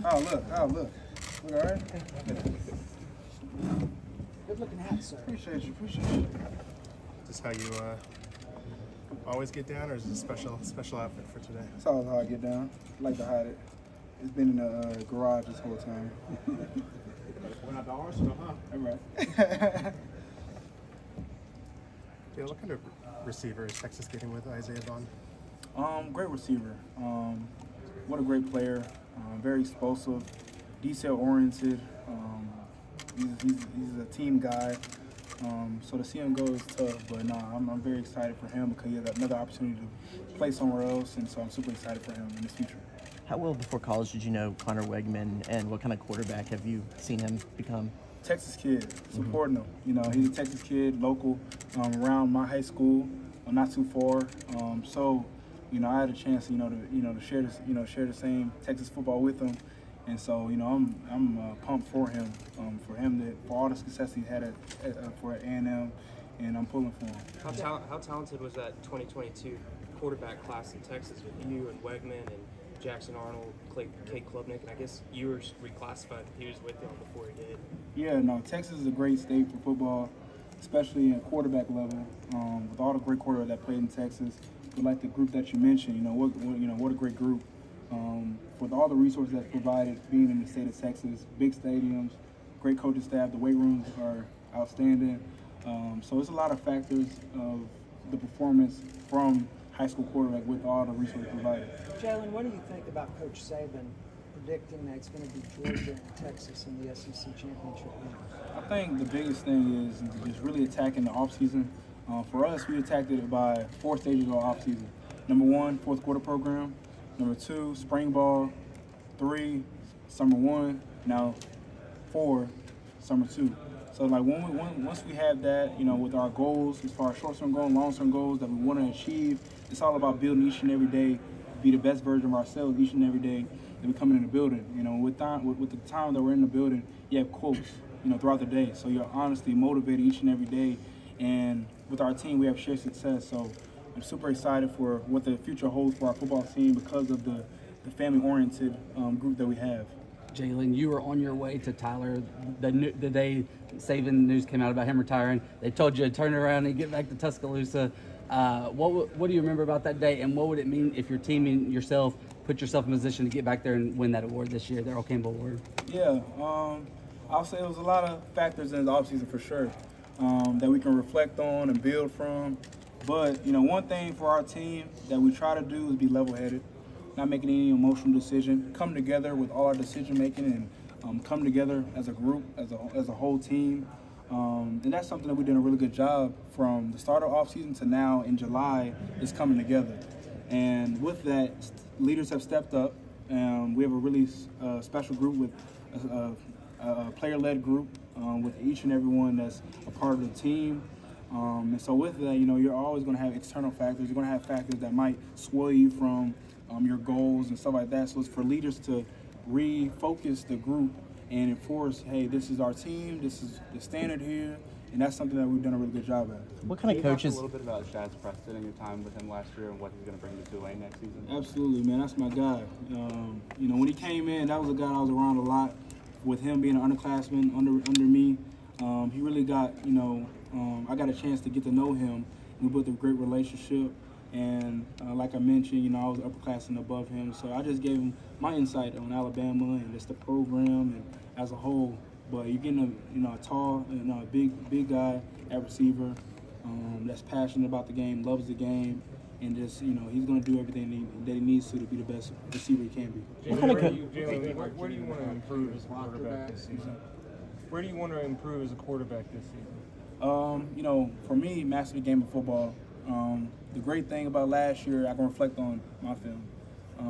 Oh, look. Look, all right? Good looking hat, sir. Appreciate you. Is this how you always get down, or is it a special outfit for today? It's always how I get down. I like to hide it. It's been in the garage this whole time. We're not the Arsenal, huh? All right. Yeah, what kind of receiver is Texas getting with Isaiah Vaughn? Great receiver. What a great player. Very explosive, detail-oriented. He's a team guy. So to see him go is tough, but no, I'm very excited for him because he has another opportunity to play somewhere else, and so I'm super excited for him in his future. How well before college did you know Connor Wegman, and what kind of quarterback have you seen him become? Texas kid, supporting him. You know, he's a Texas kid, local, around my high school, not too far. So, you know, I had a chance, to share this, share the same Texas football with him, and so, you know, I'm pumped for him, for all the success he had for A&M, and I'm pulling for him. How talented was that 2022 quarterback class in Texas with you and Wegman and Jackson Arnold, Kate Klubnik, and I guess you were reclassified. He was with y'all before he did. Yeah, no, Texas is a great state for football, especially at quarterback level. With all the great quarterbacks that played in Texas, but like the group that you mentioned, what a great group. With all the resources that's provided, being in the state of Texas, big stadiums, great coaching staff, the weight rooms are outstanding. So it's a lot of factors of the performance from high school quarterback with all the resources provided. Jalen, what do you think about Coach Saban predicting that it's going to be Georgia and Texas in the SEC championship game? I think the biggest thing is just really attacking the offseason. For us, we attacked it by 4 stages of our offseason. Number 1, fourth quarter program. Number 2, spring ball. 3, summer 1. Now 4, summer 2. So like once we have that, with our goals as far as short-term goals, long-term goals that we want to achieve, it's all about building each and every day, be the best version of ourselves each and every day that we come in the building. With the time that we're in the building, you have quotes, throughout the day. So you're honestly motivated each and every day. And with our team, we have shared success. So I'm super excited for what the future holds for our football team because of the family-oriented group that we have. Jalen, you were on your way to Tyler the day Saban news came out about him retiring. They told you to turn around and get back to Tuscaloosa. What do you remember about that day, and what would it mean if your team and yourself put yourself in position to get back there and win that award this year, the Earl Campbell Award? Yeah, I'll say it was a lot of factors in the offseason for sure that we can reflect on and build from. But, one thing for our team that we try to do is be level-headed, not making any emotional decision, come together with all our decision-making and come together as a group, as a whole team. And that's something that we did a really good job from the start of offseason to now in July is coming together. And with that, leaders have stepped up. We have a really special group with a player-led group with each and every one that's a part of the team. And so with that, you're always going to have external factors. You're going to have factors that might sway you from your goals and stuff like that. So it's for leaders to refocus the group and enforce, hey, this is our team, this is the standard here, and that's something that we've done a really good job at. What kind of coaches? Talk a little bit about Shaz Preston and your time with him last year and what he's going to bring to Tulane next season. Absolutely, man. That's my guy. When he came in, that was a guy I was around a lot. With him being an underclassman under me, he really got, I got a chance to get to know him. We built a great relationship. And like I mentioned, I was upperclassmen above him, so I just gave him my insight on Alabama and just the program and as a whole. But you're getting a tall, a big guy at receiver that's passionate about the game, loves the game, and just he's going to do everything that he needs to be the best receiver he can be. Where do you want to improve as a quarterback this season? Where do you want to improve as a quarterback this season? For me, master the game of football. The great thing about last year, I can reflect on my film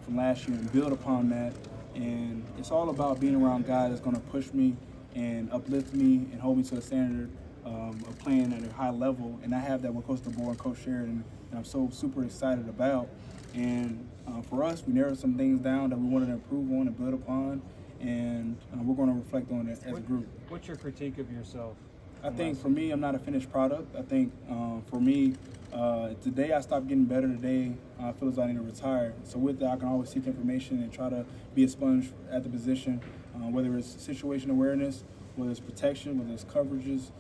from last year and build upon that. And it's all about being around guys that's going to push me and uplift me and hold me to the standard of playing at a high level. And I have that with Coach DeBoer and Coach Sheridan, and I'm so super excited about. And for us, we narrowed some things down that we wanted to improve on and build upon, and we're going to reflect on it as a group. What's your critique of yourself? I think for me, I'm not a finished product. I think for me, Today I stopped getting better. Today I feel as though I need to retire. So with that, I can always seek information and try to be a sponge at the position, whether it's situation awareness, whether it's protection, whether it's coverages.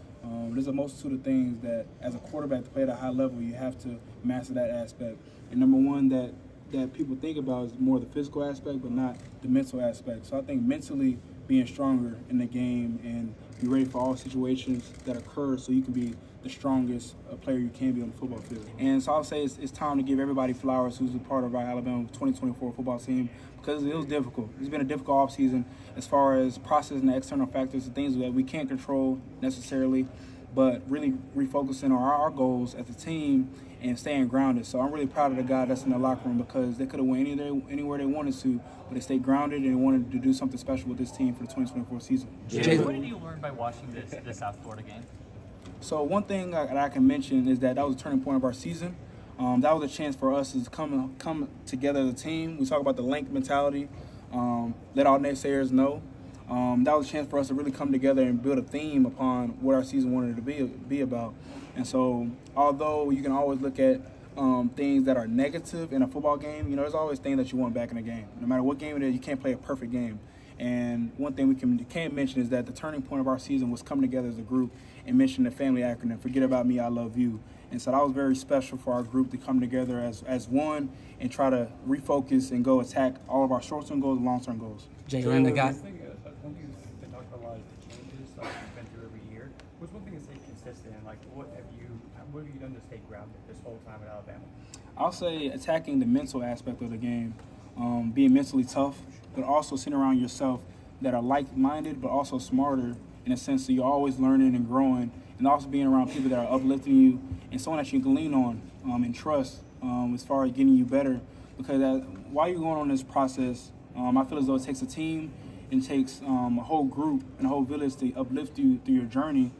There's a multitude of things that, as a quarterback, to play at a high level, you have to master that aspect. And number one that people think about is more the physical aspect, but not the mental aspect. So I think mentally being stronger in the game and be ready for all situations that occur so you can be the strongest player you can be on the football field. And so I'll say it's time to give everybody flowers who's a part of our Alabama 2024 football team, because it was difficult. It's been a difficult offseason as far as processing the external factors and things that we can't control necessarily, but really refocusing on our goals as a team and staying grounded. So I'm really proud of the guy that's in the locker room, because they could have went anywhere they wanted to, but they stayed grounded and they wanted to do something special with this team for the 2024 season. What did you learn by watching this South Florida game? So one thing that I can mention is that was a turning point of our season. That was a chance for us to come together as a team. We talk about the link mentality, let all naysayers know. That was a chance for us to really come together and build a theme upon what our season wanted to be about. And so although you can always look at things that are negative in a football game, there's always things that you want back in a game. No matter what game it is, you can't play a perfect game. And one thing we can mention is that the turning point of our season was coming together as a group and mention the family acronym, forget about me, I love you. And so that was very special for our group to come together as one and try to refocus and go attack all of our short-term goals and long-term goals. Jalen, the guy. One thing they talk about a lot of the changes that you've been through every year. What's one thing to stay consistent? And what have you done to stay grounded this whole time at Alabama? I'll say attacking the mental aspect of the game, being mentally tough, but also sitting around yourself that are like-minded but also smarter in a sense, so you're always learning and growing, and also being around people that are uplifting you and someone that you can lean on and trust as far as getting you better. Because while you're going on this process, I feel as though it takes a team and takes a whole group and a whole village to uplift you through your journey.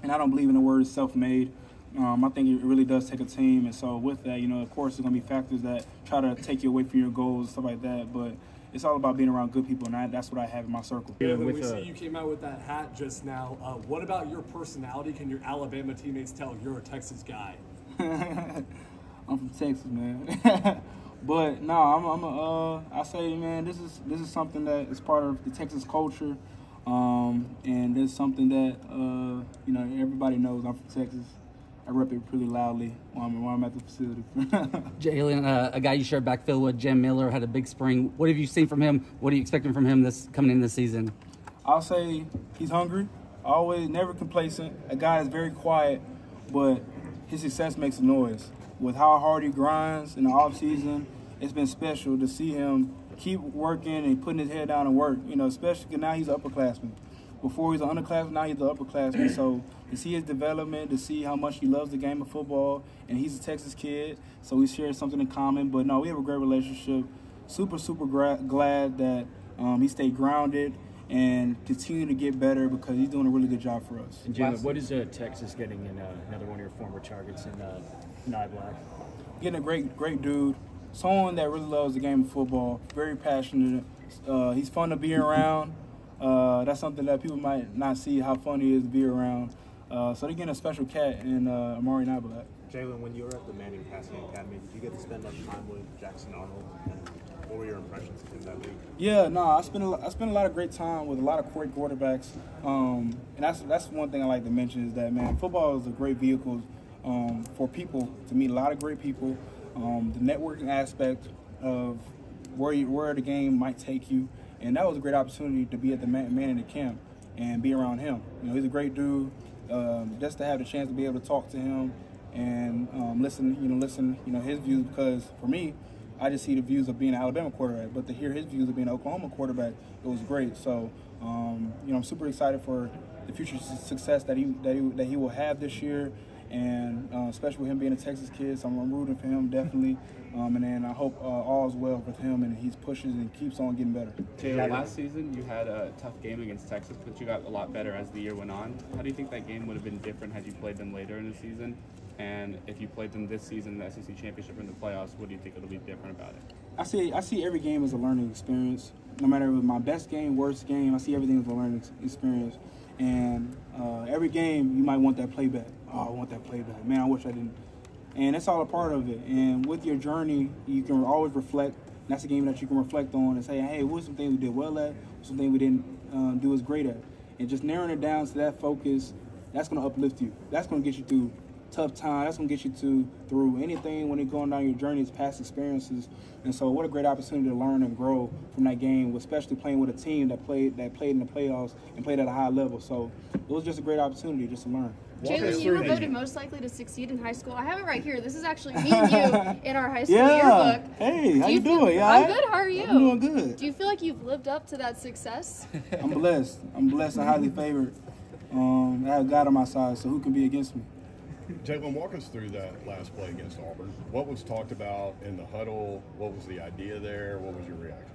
And I don't believe in the word self-made. I think it really does take a team. And so with that, of course, there's going to be factors that try to take you away from your goals and stuff like that. But it's all about being around good people, and that's what I have in my circle. Yeah, we see you came out with that hat just now. What about your personality? Can your Alabama teammates tell you're a Texas guy? I'm from Texas, man. But no, I say, man, this is something that is part of the Texas culture, and it's something that everybody knows. I'm from Texas. I rep it pretty loudly when I'm at the facility. Jalen, a guy you shared backfield with, Jalen Milroe, had a big spring. What have you seen from him? What are you expecting from him coming in this season? I'll say he's hungry, always, never complacent. A guy is very quiet, but his success makes a noise. With how hard he grinds in the offseason, it's been special to see him keep working and putting his head down and work, especially because now he's an upperclassman. Before he was an underclassman, now he's an upperclassman. So to see his development, to see how much he loves the game of football, and he's a Texas kid, so we share something in common. But no, we have a great relationship. Super glad that he stayed grounded and continue to get better, because he's doing a really good job for us. And Jalen, what is Texas getting in another one of your former targets in Nye Black? Getting a great dude, someone that really loves the game of football, very passionate. He's fun to be around. That's something that people might not see, how fun he is to be around. So they're getting a special cat in Amari Nye Black. Jalen, when you were at the Manning Passing Academy, did you get to spend much time with Jackson Arnold? And what were your impressions of him that week? Yeah, no, I spent a lot of great time with a lot of great quarterbacks. And that's one thing I like to mention is that, man, football is a great vehicle for people to meet a lot of great people. The networking aspect of where the game might take you. And that was a great opportunity to be at the man in the camp and be around him. He's a great dude. Just to have the chance to be able to talk to him and listen his views, because for me, I just see the views of being an Alabama quarterback, but to hear his views of being an Oklahoma quarterback, it was great. So, I'm super excited for the future success that he will have this year, and especially with him being a Texas kid. So I'm rooting for him definitely, and then I hope all is well with him and he pushes and keeps on getting better. Jalen, last season you had a tough game against Texas, but you got a lot better as the year went on. How do you think that game would have been different had you played them later in the season? And if you played them this season in the SEC Championship or in the playoffs, what do you think it'll be different about it? I see every game as a learning experience. No matter if it was my best game, worst game, I see everything as a learning experience. And every game, you might want that playback. Oh, I want that playback. Man, I wish I didn't And it's all a part of it. And with your journey, you can always reflect. That's a game that you can reflect on and say, hey, what's some things we did well at, what's some things we didn't do as great at. And just narrowing it down to that focus, that's going to uplift you. That's going to get you through tough time. That's going to get you through anything when you're going down your journey, it's past experiences. And so what a great opportunity to learn and grow from that game, especially playing with a team that played in the playoffs and played at a high level. So it was just a great opportunity just to learn. Jalen, you were voted most likely to succeed in high school. I have it right here. This is actually me and you in our high school yearbook. Hey, how you doing? Yeah, I'm good. How are you? I'm doing good. Do you feel like you've lived up to that success? I'm blessed. I'm blessed and highly favored. I have God on my side, so who can be against me? Jalen, walk us through that last play against Auburn. What was talked about in the huddle? What was the idea there? What was your reaction?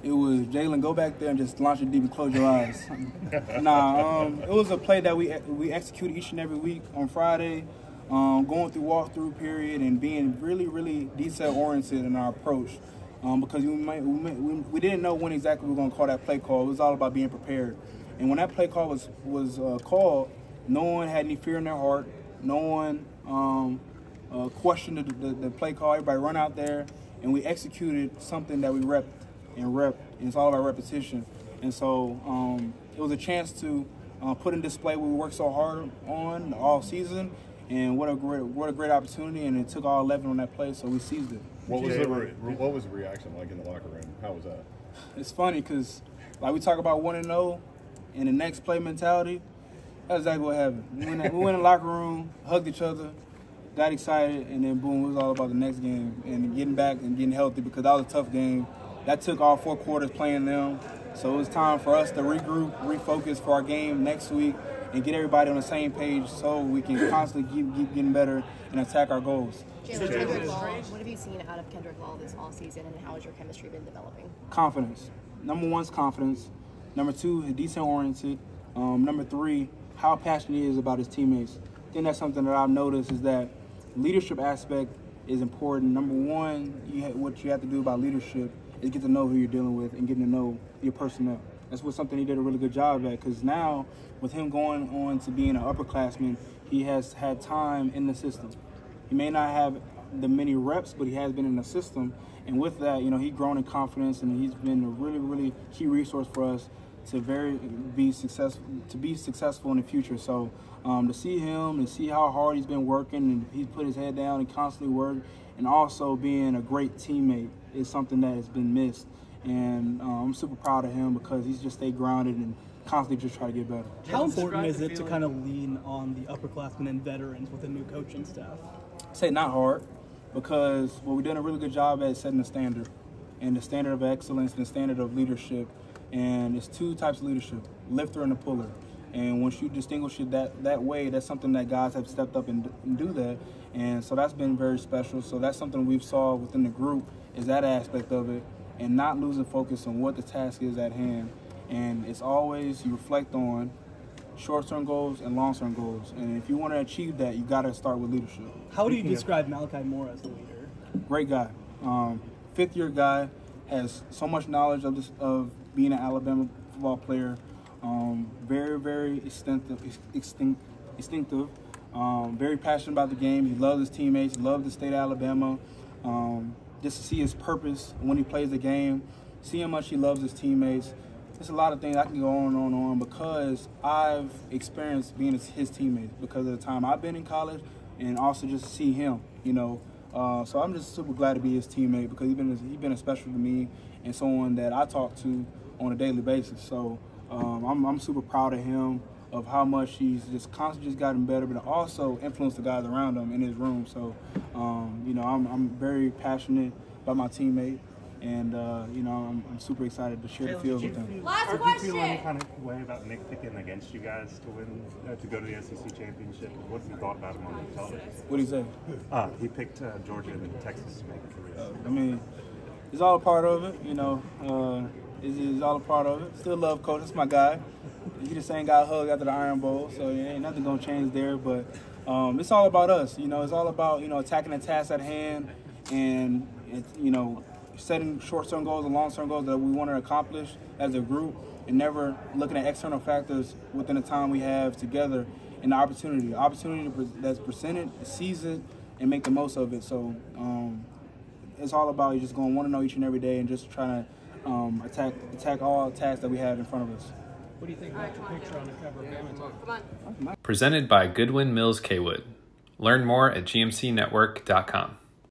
It was, Jalen, go back there and just launch it deep and close your eyes. It was a play that we execute each and every week on Friday, going through walkthrough period and being really, really detail-oriented in our approach because we didn't know when exactly we were going to call that play call. It was all about being prepared. And when that play call was called, no one had any fear in their heart. No one questioned the play call. Everybody run out there, and we executed something that we repped. And it's all about repetition. And so it was a chance to put in display what we worked so hard on all season, and what a great opportunity. And it took all 11 on that play, so we seized it. What was the reaction like in the locker room? How was that? It's funny because like we talk about 1-0 and the next play mentality. That's exactly what happened. We went in the locker room, hugged each other, got excited, and then boom, it was all about the next game and getting back and getting healthy because that was a tough game. That took all 4 quarters playing them. So it was time for us to regroup, refocus for our game next week, and get everybody on the same page so we can constantly keep getting better and attack our goals. Kendrick Law, what have you seen out of Kendrick Law this all season, and how has your chemistry been developing? Confidence. Number 1 is confidence. Number 2, he's detail-oriented. Number 3, how passionate he is about his teammates. I think that's something that I've noticed is that leadership aspect is important. Number 1, what you have to do about leadership is get to know who you're dealing with and getting to know your personnel. That's something he did a really good job at because now with him going on to being an upperclassman, he has had time in the system. He may not have the many reps, but he has been in the system. And with that, he's grown in confidence and he's been a really, really key resource for us to be successful in the future. So to see him and see how hard he's been working and he's put his head down and constantly worked and also being a great teammate is something that has been missed. And I'm super proud of him because he's just stayed grounded and constantly just try to get better. How important is it to kind of lean on the upperclassmen and veterans with a new coaching staff? I'd say not hard because we've done a really good job at setting the standard and the standard of excellence and the standard of leadership. And it's 2 types of leadership, lifter and a puller. And once you distinguish it that way, that's something that guys have stepped up and do that. And so that's been very special. So that's something we've saw within the group is that aspect of it and not losing focus on what the task is at hand. And it's always you reflect on short-term goals and long-term goals. And if you want to achieve that, you got to start with leadership. How do you describe Malachi Moore as a leader? Great guy. 5th-year guy, has so much knowledge of being an Alabama football player. Very, very instinctive. Very passionate about the game. He loves his teammates. He loves the state of Alabama. Just to see his purpose when he plays the game, see how much he loves his teammates. There's a lot of things I can go on and on because I've experienced being his teammate because of the time I've been in college and also just to see him, So I'm just super glad to be his teammate because he's been a special to me and someone that I talk to on a daily basis. So I'm super proud of him, of how much he's just constantly just gotten better, but also influenced the guys around him in his room. So, I'm very passionate about my teammate, and I'm super excited to share the field with him. Last question. Do you feel any kind of way about Nick picking against you guys to win, to go to the SEC championship? What have you thought about him on the television? What did he say? He picked Georgia and Texas to make a career. It's all a part of it, It's all a part of it. Still love Coach. That's my guy. He the same guy hug after the Iron Bowl, so ain't nothing gonna change there. But it's all about us. It's all about attacking the task at hand and setting short-term goals and long-term goals that we want to accomplish as a group, and never looking at external factors within the time we have together and the opportunity that's presented, seize it, and make the most of it. So it's all about just going 1-0 each and every day and just trying to attack all tasks that we have in front of us. What do you think about your picture on the cover of Bama Talk? Presented by Goodwyn Mills Cawood. Learn more at gmcnetwork.com.